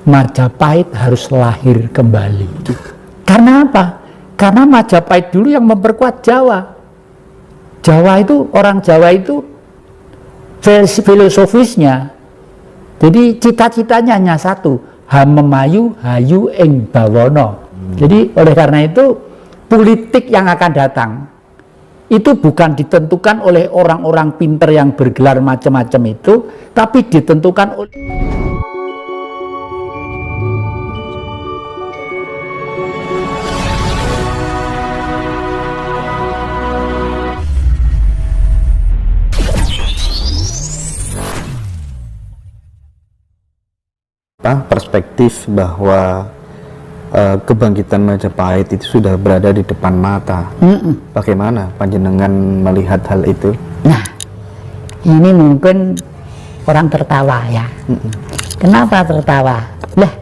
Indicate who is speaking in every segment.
Speaker 1: Majapahit harus lahir kembali. Karena apa? Karena Majapahit dulu yang memperkuat Jawa. Orang Jawa itu filosofisnya, jadi cita-citanya hanya satu, hamemayu hayu ing bawono. Jadi oleh karena itu politik yang akan datang itu bukan ditentukan oleh orang-orang pinter yang bergelar macam-macam itu, tapi ditentukan oleh
Speaker 2: perspektif bahwa kebangkitan Majapahit itu sudah berada di depan mata. Bagaimana panjenengan melihat hal itu?
Speaker 1: Nah, ini mungkin orang tertawa ya. Kenapa tertawa? Lah,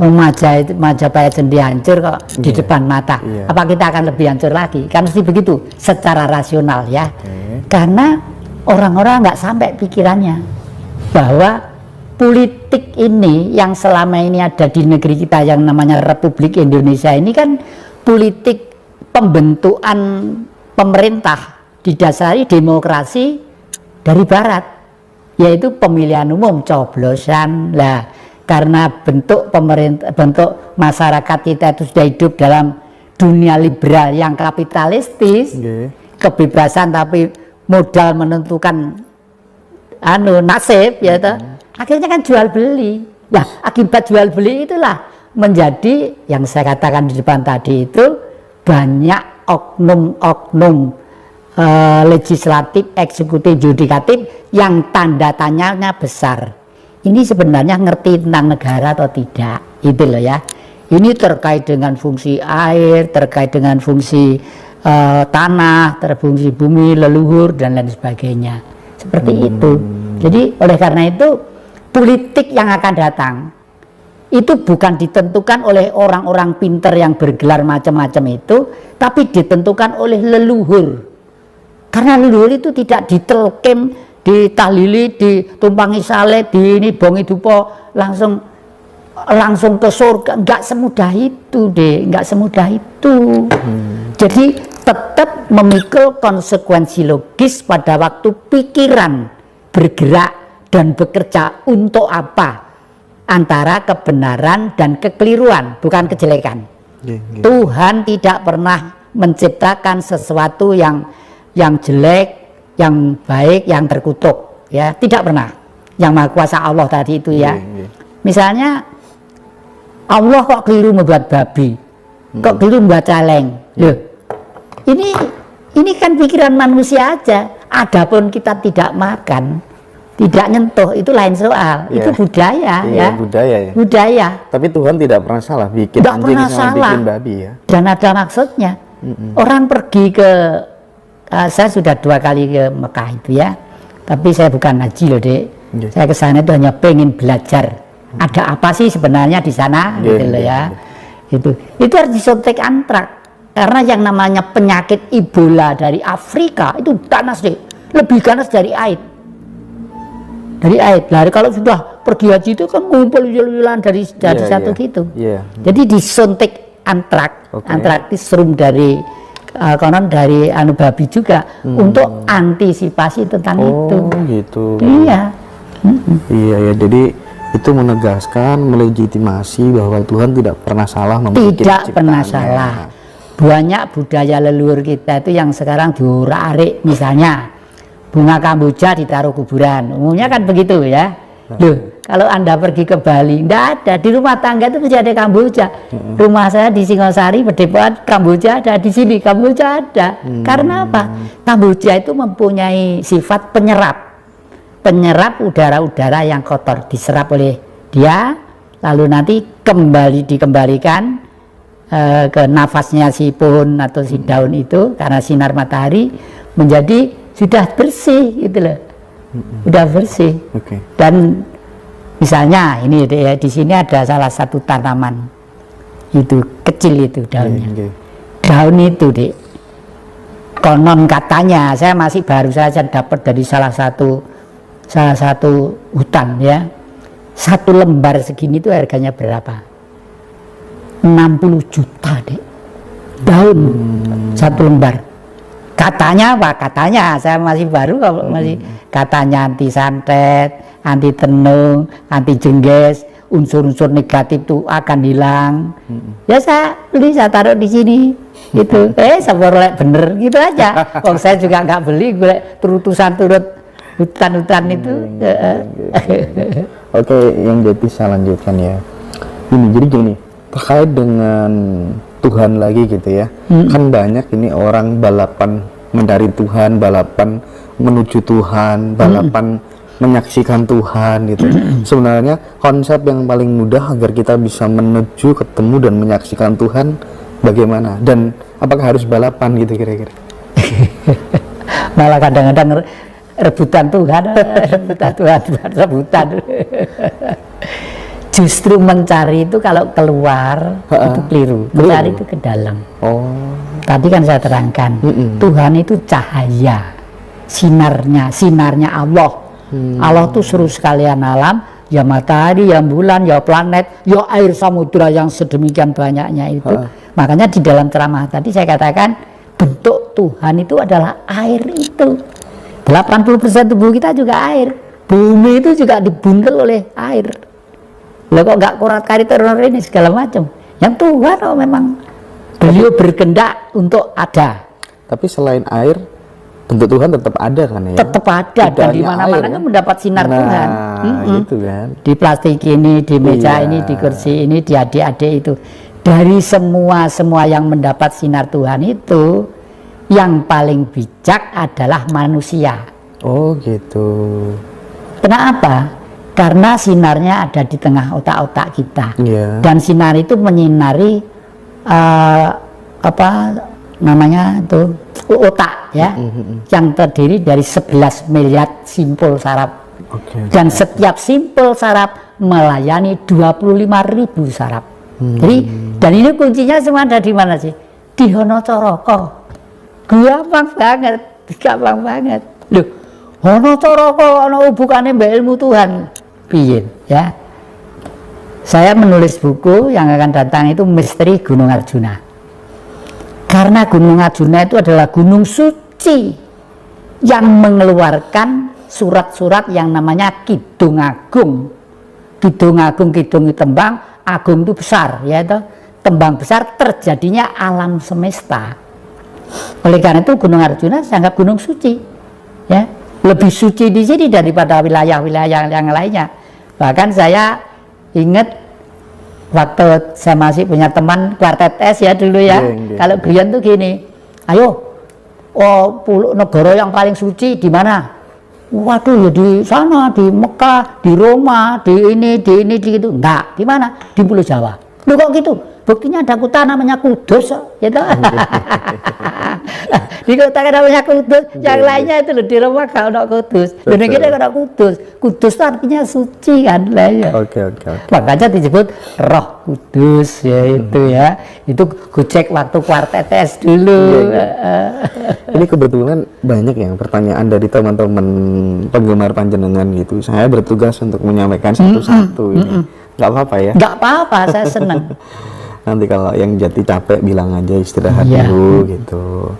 Speaker 1: Majapahit sendiri hancur kok di depan mata. Apa kita akan lebih hancur lagi? Kan mesti begitu secara rasional ya. Karena orang-orang nggak sampai pikirannya bahwa politik ini yang selama ini ada di negeri kita yang namanya Republik Indonesia ini kan politik pembentukan pemerintah didasari demokrasi dari barat, yaitu pemilihan umum, coblosan lah. Karena bentuk masyarakat kita itu sudah hidup dalam dunia liberal yang kapitalistis, kebebasan tapi modal menentukan nasib ya toh. Akhirnya kan jual beli. Nah, akibat jual beli itulah menjadi yang saya katakan di depan tadi itu banyak oknum-oknum legislatif, eksekutif, yudikatif yang tanda tanyanya besar. Ini sebenarnya ngerti tentang negara atau tidak, itu loh ya. Ini terkait dengan fungsi air, terkait dengan fungsi tanah, terfungsi bumi, leluhur dan lain sebagainya. Seperti itu. Jadi oleh karena itu politik yang akan datang itu bukan ditentukan oleh orang-orang pinter yang bergelar macam-macam itu, tapi ditentukan oleh leluhur. Karena leluhur itu tidak ditelkim, ditahlili, ditumpangi saleh, di ini bongi dupo langsung ke surga. Enggak semudah itu deh, enggak semudah itu. Jadi tetap memikul konsekuensi logis pada waktu pikiran bergerak dan bekerja untuk apa, antara kebenaran dan kekeliruan, bukan kejelekan. Tuhan tidak pernah menciptakan sesuatu yang jelek, yang baik, yang terkutuk, ya tidak pernah. Yang Maha Kuasa Allah tadi itu ya. Misalnya Allah kok keliru membuat babi, kok keliru membuat celeng. Loh, ini kan pikiran manusia aja. Adapun kita tidak makan, tidak nyentuh, itu lain soal. Itu budaya ya. Budaya.
Speaker 2: Tapi Tuhan tidak pernah salah bikin anjing sama bikin babi ya.
Speaker 1: Dan ada maksudnya. Orang pergi ke saya sudah 2 kali ke Mekah itu ya. Tapi saya bukan haji loh, Dek. Saya ke sana itu hanya pengen belajar. Ada apa sih sebenarnya di sana gitu loh ya. Itu harus disuntik antrak. Karena yang namanya penyakit Ebola dari Afrika itu ganas deh. Lebih ganas dari AIDS. Dari AIDS. Nah, kalau sudah pergi haji itu kan ngumpul yulan dari satu gitu. Jadi disuntik antrak, antraktisrum dari konon dari babi juga untuk antisipasi tentang itu.
Speaker 2: Gitu.
Speaker 1: Iya.
Speaker 2: Iya ya. Jadi itu menegaskan, melegitimasi bahwa Tuhan tidak pernah salah membuat
Speaker 1: tidak pernah salah. Banyak budaya leluhur kita itu yang sekarang diurak-arik, misalnya bunga kamboja ditaruh kuburan, umumnya kan begitu ya. Loh, kalau Anda pergi ke Bali, enggak ada, di rumah tangga itu mesti ada kamboja. Rumah saya di Singosari, Berdepokan, kamboja ada, di sini kamboja ada. Karena apa? Kamboja itu mempunyai sifat penyerap udara-udara yang kotor, diserap oleh dia, lalu nanti dikembalikan ke nafasnya si pohon atau si daun itu karena sinar matahari menjadi sudah bersih gitu loh. Udah bersih. Dan misalnya ini ya, di sini ada salah satu tanaman itu kecil itu daunnya. Daun itu Dek, konon katanya saya masih baru saja dapat dari salah satu hutan ya. satu lembar segini itu harganya berapa? 60 juta dek, daun satu lembar. Katanya apa? Katanya, saya masih baru kalau masih katanya anti santet, anti tenung, anti jengges, unsur-unsur negatif itu akan hilang. Ya saya beli, saya taruh di sini gitu. Sebenarnya bener gitu aja. Wong saya juga nggak beli, gue terutusan turut hutan-hutan itu.
Speaker 2: Oke, yang jadi saya lanjutkan ya. Jadi gini, terkait dengan Tuhan lagi gitu ya. Kan banyak ini orang balapan mencari Tuhan, balapan menuju Tuhan, balapan menyaksikan Tuhan gitu. Sebenarnya konsep yang paling mudah agar kita bisa menuju, ketemu dan menyaksikan Tuhan bagaimana? Dan apakah harus balapan gitu kira-kira?
Speaker 1: Malah kadang-kadang rebutan Tuhan, rebutan. Justru mencari itu kalau keluar itu keliru, mencari itu ke dalam. Tadi kan saya terangkan, Tuhan itu cahaya, sinarnya Allah. Allah tuh seru sekalian alam, ya matahari, ya bulan, ya planet, ya air samudra yang sedemikian banyaknya itu. Makanya di dalam ceramah tadi saya katakan bentuk Tuhan itu adalah air itu. 80% tubuh kita juga air, bumi itu juga dibuntel oleh air. Lah kok nggak korat-karit ini segala macam. Yang Tuhan memang beliau berkehendak untuk ada.
Speaker 2: Tapi selain air, bentuk Tuhan tetap ada kan ya?
Speaker 1: Tetap ada, dan di mana-mana kan mendapat sinar Tuhan.
Speaker 2: Gitu kan.
Speaker 1: Di plastik ini, di meja ini, di kursi ini, di adik-adik itu. Dari semua yang mendapat sinar Tuhan itu, yang paling bijak adalah manusia.
Speaker 2: Oh gitu.
Speaker 1: Kenapa? Karena sinarnya ada di tengah otak-otak kita, dan sinar itu menyinari apa namanya itu otak ya, yang terdiri dari 11 miliar simpul saraf, dan setiap simpul saraf melayani 25.000 saraf. Jadi, dan ini kuncinya semua ada di mana sih? Di Honocoroko. Gampang banget. Loh, Honocoroko ono hubungannya mbak ilmu Tuhan. Piye ya, saya menulis buku yang akan datang itu Misteri Gunung Arjuna, karena Gunung Arjuna itu adalah gunung suci yang mengeluarkan surat-surat yang namanya Kidung Agung. Kidung Agung, Kidung itu tembang, Agung itu besar ya, itu tembang besar terjadinya alam semesta. Oleh karena itu Gunung Arjuna dianggap gunung suci ya, lebih suci di sini daripada wilayah-wilayah yang lainnya. Bahkan saya ingat waktu saya masih punya teman kuartet S ya dulu ya, kalau Grian tuh gini, ayo, pulau negara yang paling suci di mana? Waduh ya di sana, di Mekah, di Roma, di ini, di gitu. Enggak, di mana? Di Pulau Jawa. Loh kok gitu? Buktinya ada kota namanya Kudus, gitu. Di kota namanya Kudus, yang lainnya itu loh di Roma kalau ada Kudus. Dan kita ada Kudus. Kudus itu artinya suci kan lah ya.
Speaker 2: Oke.
Speaker 1: Makanya disebut Roh Kudus ya itu ya. Itu kucek waktu kuartetes dulu.
Speaker 2: Ini kebetulan banyak yang pertanyaan dari teman-teman penggemar panjenengan gitu. Saya bertugas untuk menyampaikan satu-satu ini. Nggak apa-apa ya?
Speaker 1: Nggak apa-apa, saya senang.
Speaker 2: Nanti kalau yang Jati capek bilang aja istirahat dulu gitu.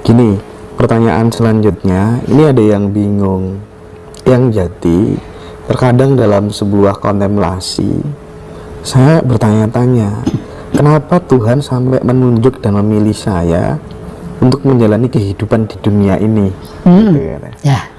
Speaker 2: Gini, pertanyaan selanjutnya, ini ada yang bingung. Yang Jati, terkadang dalam sebuah kontemplasi, saya bertanya-tanya, kenapa Tuhan sampai menunjuk dan memilih saya untuk menjalani kehidupan di dunia ini? Gitu,
Speaker 1: ya.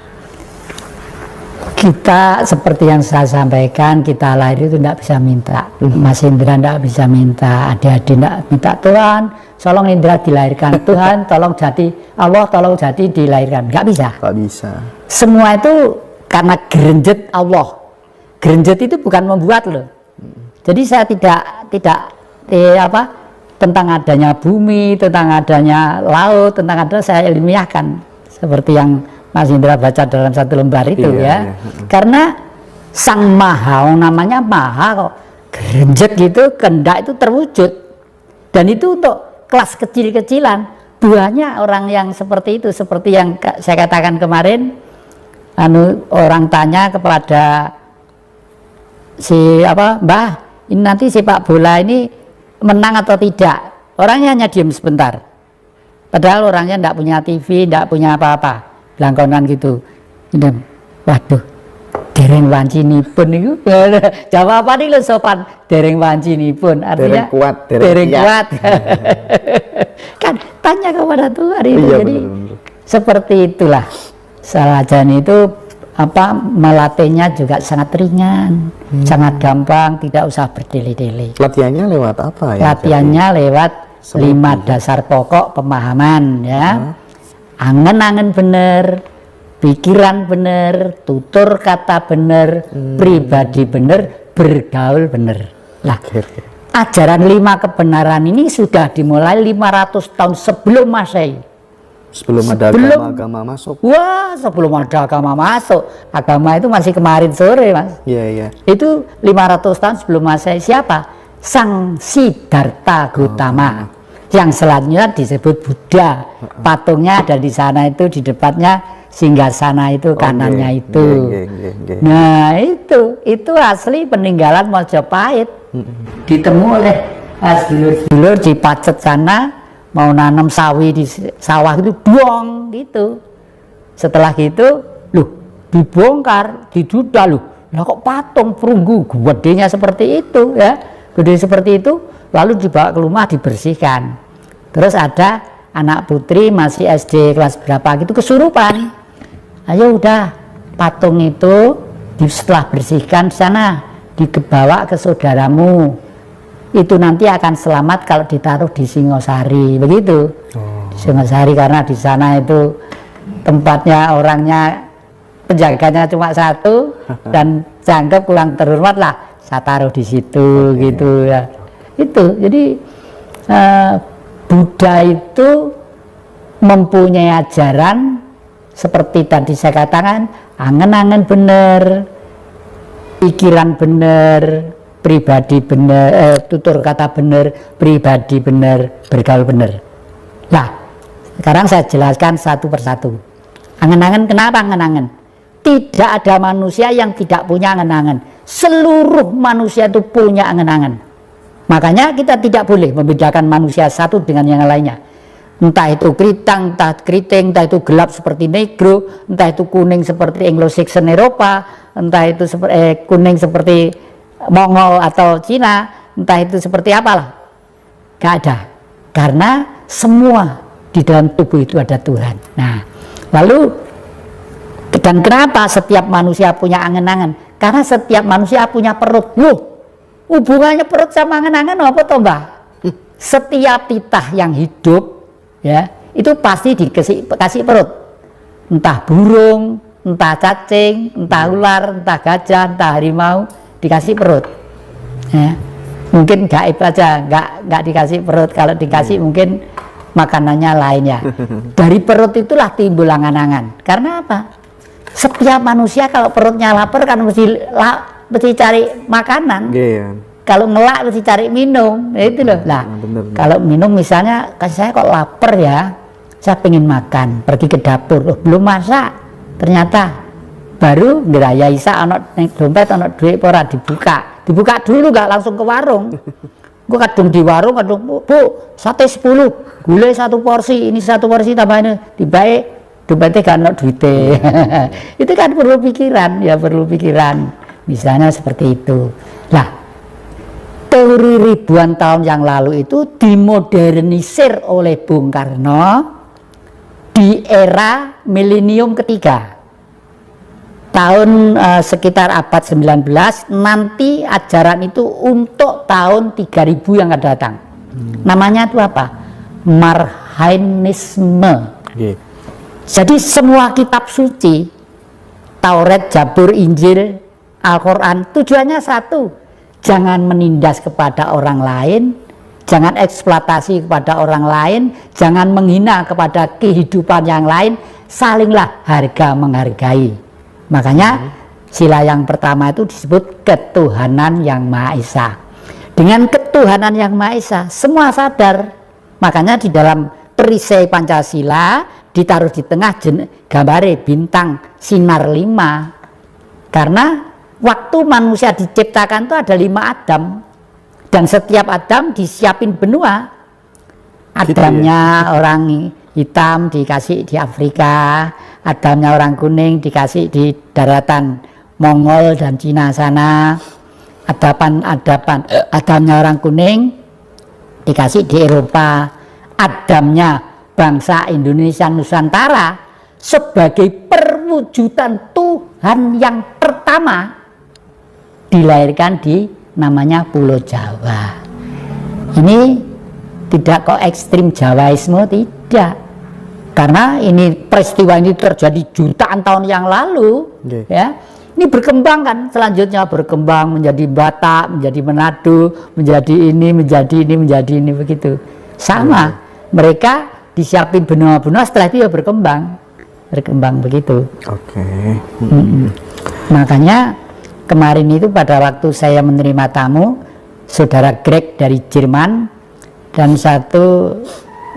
Speaker 1: Kita seperti yang saya sampaikan, kita lahir itu tidak bisa minta. Mas Indra tidak bisa minta, adik-adik tidak minta, Tuhan tolong Indra dilahirkan, Tuhan tolong jadi, Allah tolong jadi dilahirkan, nggak bisa.
Speaker 2: Nggak bisa.
Speaker 1: Semua itu karena gerenjet Allah. Gerenjet itu bukan membuat loh. Jadi saya tidak tentang adanya bumi, tentang adanya laut, tentang adanya saya ilmiahkan seperti yang Mas Indra baca dalam satu lembar itu ya. Karena Sang Maha, namanya Maha kok, gerenjet gitu, kehendak itu terwujud. Dan itu untuk kelas kecil-kecilan. Banyak orang yang seperti itu, seperti yang saya katakan kemarin, orang tanya kepada si apa Mbah, ini nanti sepak bola ini menang atau tidak. Orangnya hanya diam sebentar. Padahal orangnya tidak punya TV, tidak punya apa-apa, belangkonan gitu. Waduh, dereng wancinipun itu. Jawaban ini sopan, dereng wancinipun. Artinya dereng kuat. Kan tanya kepada Tuhan itu.
Speaker 2: Iya,
Speaker 1: jadi
Speaker 2: bener.
Speaker 1: seperti itulah. Salajan itu apa melatihnya juga sangat ringan, sangat gampang, tidak usah berdele-dele.
Speaker 2: Latihannya lewat apa ya?
Speaker 1: Latihannya lewat 5 dasar pokok pemahaman ya. Angen-angen bener, pikiran bener, tutur kata bener, pribadi bener, bergaul bener. Lah, ajaran 5 kebenaran ini sudah dimulai 500 tahun sebelum Masehi.
Speaker 2: Sebelum ada agama masuk.
Speaker 1: Wah, sebelum ada agama masuk. Agama itu masih kemarin sore, Mas.
Speaker 2: Iya, iya.
Speaker 1: Itu 500 tahun sebelum Masehi. Siapa? Sang Siddhartha Gautama. Yang selanjutnya disebut Buddha. Patungnya ada di sana itu, di depannya singgasana itu, kanannya itu. Nah, itu asli peninggalan Majapahit. Ditemu oleh sedulur-sedulur di Pacet sana, mau nanam sawi di sawah itu buang gitu. Setelah gitu, loh, dibongkar, diduda loh. Lah kok patung perunggu gedenya seperti itu ya. Gede seperti itu, lalu dibawa ke rumah dibersihkan. Terus ada anak putri masih SD kelas berapa gitu kesurupan. Ayo udah patung itu setelah bersihkan di sana dibawa ke saudaramu. Itu nanti akan selamat kalau ditaruh di Singosari, begitu. Di Singosari karena di sana itu tempatnya orangnya penjaganya cuma satu dan dianggap kurang terhormat lah. Saya taruh di situ gitu ya. Itu jadi Buddha itu mempunyai ajaran seperti tadi saya katakan, angen-angen bener, pikiran bener, pribadi bener, tutur kata bener, pribadi bener, bergaul bener. Nah, sekarang saya jelaskan satu persatu. Angen-angen, kenapa angen-angen? Tidak ada manusia yang tidak punya angen-angen. Seluruh manusia itu punya angen-angen. Makanya kita tidak boleh membedakan manusia satu dengan yang lainnya. Entah itu kritang, entah keriting, entah itu gelap seperti negro, entah itu kuning seperti Anglo-Saxon Eropa, entah itu kuning seperti Mongol atau Cina, entah itu seperti apalah. Gak ada. Karena semua di dalam tubuh itu ada Tuhan. Nah, lalu dan kenapa setiap manusia punya angen-angen? Karena setiap manusia punya perut. Hubungannya perut sama angen-angen apa toh, Mbah? Setiap titah yang hidup ya, itu pasti dikasih perut. Entah burung, entah cacing, entah ular, entah gajah, entah harimau, dikasih perut. Ya. Mungkin gaib aja, nggak dikasih perut. Kalau dikasih mungkin makanannya lainnya. Dari perut itulah timbul angan-angan. Karena apa? Setiap manusia kalau perutnya lapar kan mesti cari makanan. Kalau ngelak mesti cari minum, itu loh. Nah, kalau minum misalnya, saya kok lapar ya, saya pengen makan, pergi ke dapur, loh, belum masak, ternyata baru ngeraya isa anak dompet anak duit pora dibuka dulu, nggak langsung ke warung. Gue kadung di warung, kadung bu sate 10, gulai 1 porsi, ini 1 porsi tambahin dibaik. Dompetnya kan no duitnya. Itu kan perlu pikiran, ya perlu pikiran. Misalnya seperti itu. Nah, teori ribuan tahun yang lalu itu dimodernisir oleh Bung Karno di era milenium ketiga. Tahun sekitar abad 19, nanti ajaran itu untuk tahun 3000 yang akan datang. Namanya itu apa? Marhainisme. Jadi semua kitab suci, Taurat, Zabur, Injil, Al-Quran, tujuannya satu, jangan menindas kepada orang lain, jangan eksploitasi kepada orang lain, jangan menghina kepada kehidupan yang lain, salinglah harga menghargai. Makanya sila yang pertama itu disebut ketuhanan yang Maha Esa. Dengan ketuhanan yang Maha Esa, semua sadar. Makanya di dalam perisai Pancasila ditaruh di tengah gambare bintang sinar 5, karena waktu manusia diciptakan itu ada 5 Adam, dan setiap Adam disiapin benua. Adamnya orang hitam dikasih di Afrika, Adamnya orang kuning dikasih di daratan Mongol dan Cina sana, Adamnya orang kuning dikasih di Eropa, Adamnya bangsa Indonesia Nusantara sebagai perwujudan Tuhan yang pertama dilahirkan di namanya Pulau Jawa. Ini tidak kok ekstrim Jawaisme, tidak, karena ini peristiwa ini terjadi jutaan tahun yang lalu. Ya, ini berkembang kan, selanjutnya berkembang menjadi Batak, menjadi Manado, menjadi ini begitu. Sama, mereka disiapin benua-benua, setelah itu ya berkembang begitu. Makanya kemarin itu pada waktu saya menerima tamu, saudara Greg dari Jerman dan satu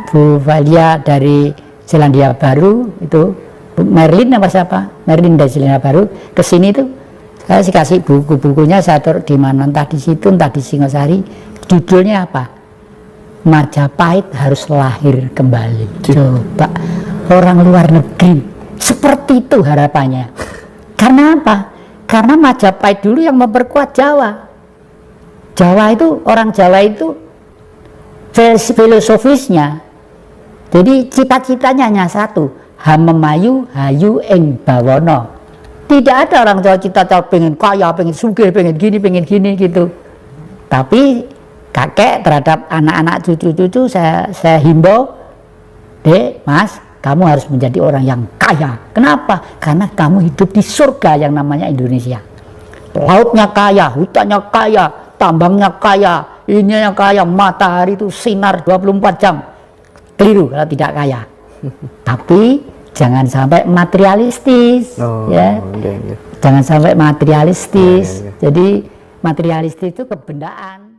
Speaker 1: Bu Valia dari Selandia Baru, itu Merlin apa siapa? Merlin dari Selandia Baru kesini tuh, saya kasih buku-bukunya, saya taruh di mana, entah di situ, entah di Singosari. Judulnya apa? Majapahit harus lahir kembali. Coba orang luar negeri seperti itu harapannya. Karena apa? Karena Majapahit dulu yang memperkuat Jawa. Orang Jawa itu filosofisnya, jadi cita-citanya hanya satu, hamemayu hayu ing bawono. Tidak ada orang Jawa cita-cita pengen kaya, pengen sugih, pengen gini gitu. Tapi kakek terhadap anak-anak cucu-cucu saya himbau, Dek, Mas, kamu harus menjadi orang yang kaya. Kenapa? Karena kamu hidup di surga yang namanya Indonesia. Lautnya kaya, hutannya kaya, tambangnya kaya, ininya kaya, matahari itu sinar 24 jam. Keliru kalau tidak kaya. Tapi jangan sampai materialistis, ya. Jangan sampai materialistis. Jadi materialistis itu kebendaan.